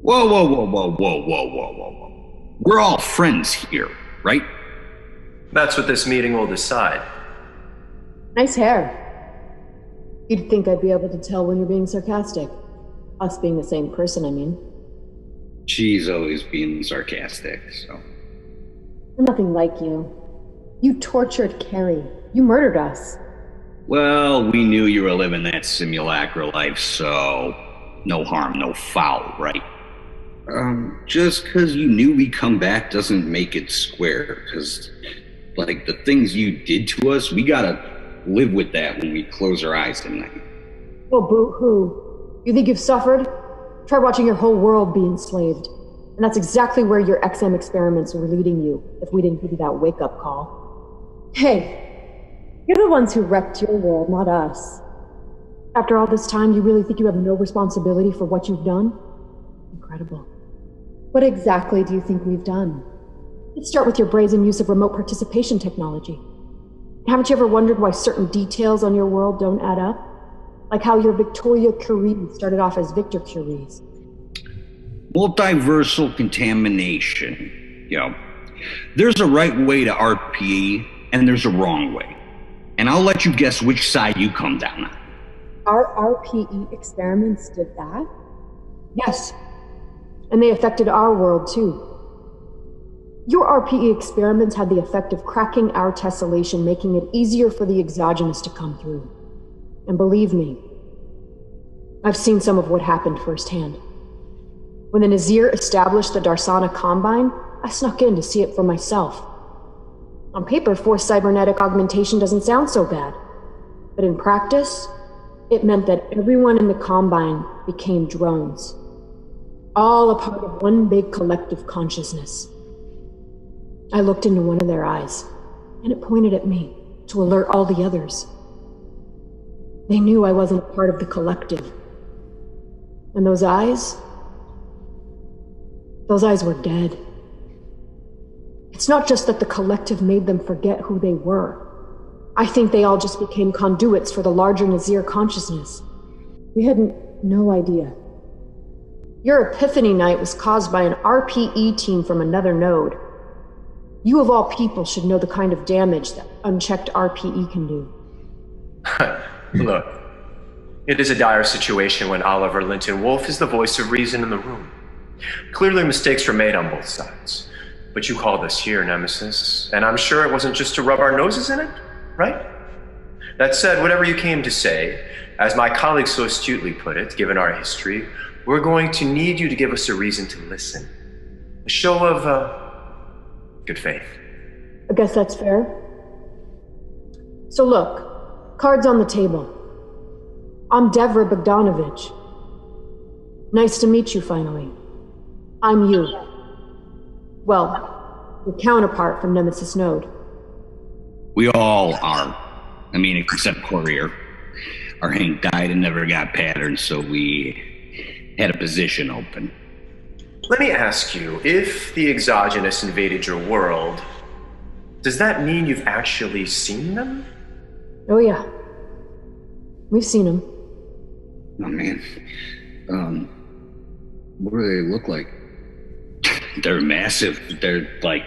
Whoa, whoa, whoa, whoa, whoa, whoa, whoa, whoa, whoa. We're all friends here, right? That's what this meeting will decide. Nice hair. You'd think I'd be able to tell when you're being sarcastic. Us being the same person, I mean. She's always being sarcastic, so. We're nothing like you. You tortured Carrie. You murdered us. Well, we knew you were living that simulacra life, so no harm, no foul, right? Just because you knew we'd come back doesn't make it square, because, like, the things you did to us, we gotta live with that when we close our eyes tonight. Oh, boo-hoo. You think you've suffered? Try watching your whole world be enslaved. And that's exactly where your XM experiments were leading you, if we didn't give you that wake-up call. Hey, you're the ones who wrecked your world, not us. After all this time, you really think you have no responsibility for what you've done? Incredible. What exactly do you think we've done? Let's start with your brazen use of remote participation technology. Haven't you ever wondered why certain details on your world don't add up? Like how your Victoria Curie started off as Victor Curie's. Multiversal contamination. There's a right way to RPE, and there's a wrong way. And I'll let you guess which side you come down on. Our RPE experiments did that? Yes. And they affected our world, too. Your RPE experiments had the effect of cracking our tessellation, making it easier for the exogenous to come through. And believe me, I've seen some of what happened firsthand. When the Nazir established the Darsana Combine, I snuck in to see it for myself. On paper, forced cybernetic augmentation doesn't sound so bad. But in practice, it meant that everyone in the Combine became drones. All a part of one big collective consciousness. I looked into one of their eyes, and it pointed at me to alert all the others. They knew I wasn't a part of the collective. And those eyes were dead. It's not just that the collective made them forget who they were. I think they all just became conduits for the larger Nazir consciousness. We had no idea. Your epiphany night was caused by an RPE team from another node. You of all people should know the kind of damage that unchecked RPE can do. Look, it is a dire situation when Oliver Linton Wolf is the voice of reason in the room. Clearly mistakes were made on both sides. But you called us here, Nemesis, and I'm sure it wasn't just to rub our noses in it, right? That said, whatever you came to say, as my colleague so astutely put it, given our history, we're going to need you to give us a reason to listen. A show of, good faith. I guess that's fair. So look, cards on the table. I'm Devra Bogdanovich. Nice to meet you finally. I'm you. Well, your counterpart from Nemesis Node. We all are. I mean, except Correo. Our Hank died and never got patterned, so we had a position open. Let me ask you, if the exogenous invaded your world, does that mean you've actually seen them? Oh yeah. We've seen them. Oh man. What do they look like? They're massive. They're like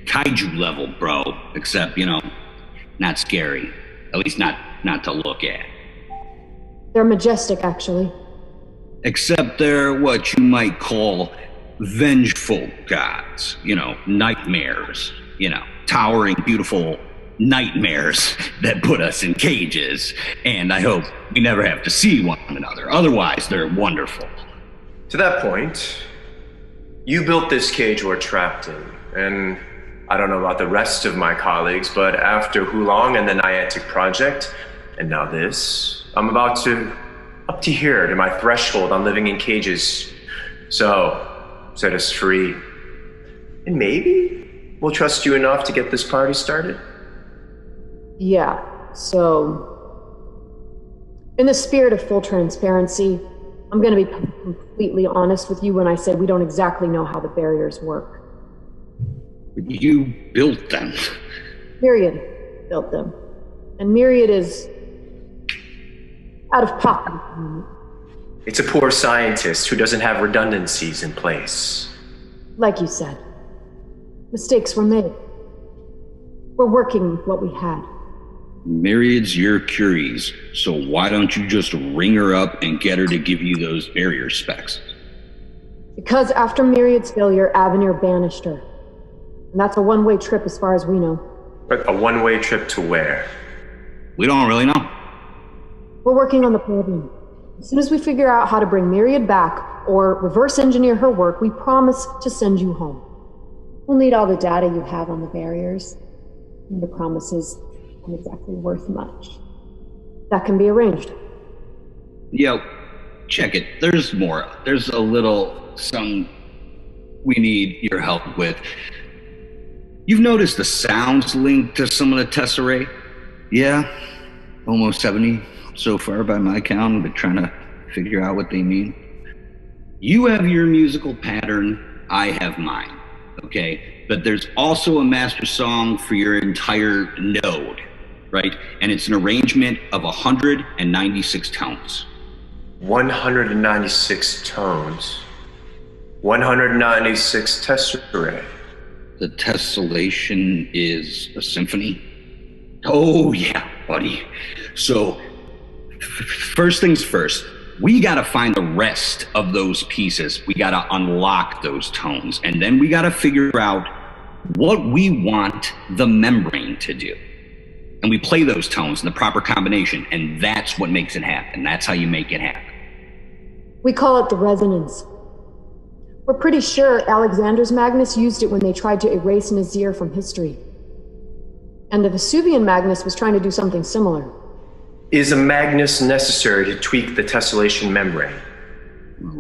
kaiju level, bro. Except, not scary. At least not to look at. They're majestic, actually. Except they're what you might call vengeful gods. Nightmares. Towering, beautiful nightmares that put us in cages. And I hope we never have to see one another. Otherwise, they're wonderful. To that point, you built this cage we're trapped in, and I don't know about the rest of my colleagues, but after Hulong and the Niantic project, and now this, I'm about to up to here to my threshold on living in cages. So, set us free. And maybe we'll trust you enough to get this party started? Yeah, so in the spirit of full transparency, I'm going to be completely honest with you when I say we don't exactly know how the barriers work. You built them. Myriad built them. And Myriad is out of pocket. It's a poor scientist who doesn't have redundancies in place. Like you said, mistakes were made. We're working with what we had. Myriad's your Curies, so why don't you just ring her up and get her to give you those barrier specs? Because after Myriad's failure, Avenir banished her. And that's a one-way trip as far as we know. But a one-way trip to where? We don't really know. We're working on the problem. As soon as we figure out how to bring Myriad back, or reverse engineer her work, we promise to send you home. We'll need all the data you have on the barriers. And the promises aren't exactly worth much. That can be arranged. Yo, check it. There's more. There's a little something we need your help with. You've noticed the sounds linked to some of the tesserae? Yeah, almost 70 so far by my count, but trying to figure out what they mean. You have your musical pattern, I have mine, okay? But there's also a master song for your entire node, right? And it's an arrangement of 196 tones. 196 tones. 196 tesserae. The tessellation is a symphony? Oh yeah, buddy. So, first things first, we gotta find the rest of those pieces. We gotta unlock those tones, and then we gotta figure out what we want the membrane to do. And we play those tones in the proper combination, and that's what makes it happen. That's how you make it happen. We call it the resonance. We're pretty sure Alexander's Magnus used it when they tried to erase Nazir from history. And the Vesuvian Magnus was trying to do something similar. Is a Magnus necessary to tweak the tessellation membrane?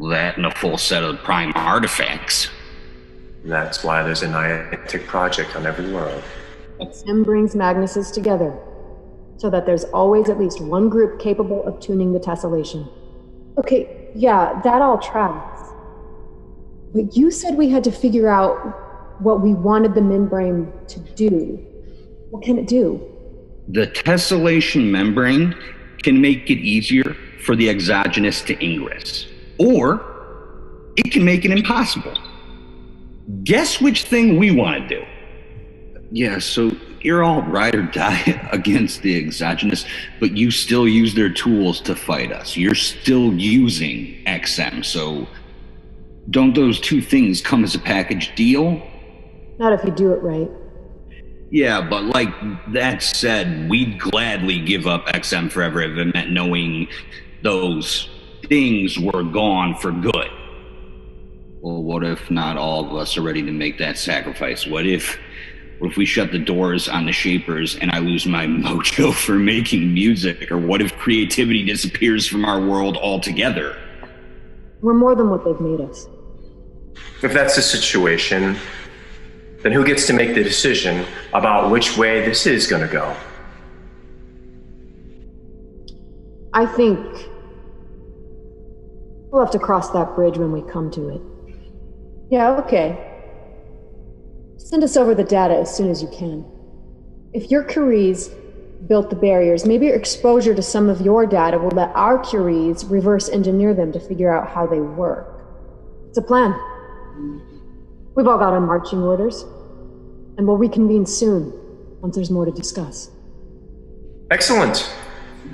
That and a full set of prime artifacts. That's why there's a Niantic project on every world. XM brings Magnuses together, so that there's always at least one group capable of tuning the tessellation. Okay, yeah, that all tracks. But you said we had to figure out what we wanted the membrane to do. What can it do? The tessellation membrane can make it easier for the exogenous to ingress, or it can make it impossible. Guess which thing we want to do? Yeah, so you're all ride or die against the exogenous, but you still use their tools to fight us. You're still using XM, so don't those two things come as a package deal? Not if you do it right. Yeah, but like that said, we'd gladly give up XM forever if it meant knowing those things were gone for good. Well, what if not all of us are ready to make that sacrifice? What if we shut the doors on the Shapers and I lose my mojo for making music? Or what if creativity disappears from our world altogether? We're more than what they've made us. If that's the situation, then who gets to make the decision about which way this is going to go? I think we'll have to cross that bridge when we come to it. Yeah, okay. Send us over the data as soon as you can. If your Curies built the barriers, maybe your exposure to some of your data will let our Curies reverse engineer them to figure out how they work. It's a plan. We've all got our marching orders, and we'll reconvene soon, once there's more to discuss. Excellent.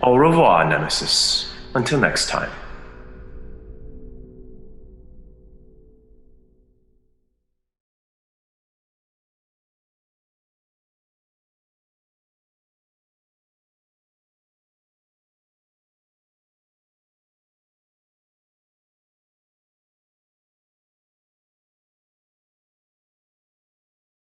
Au revoir, Nemesis. Until next time.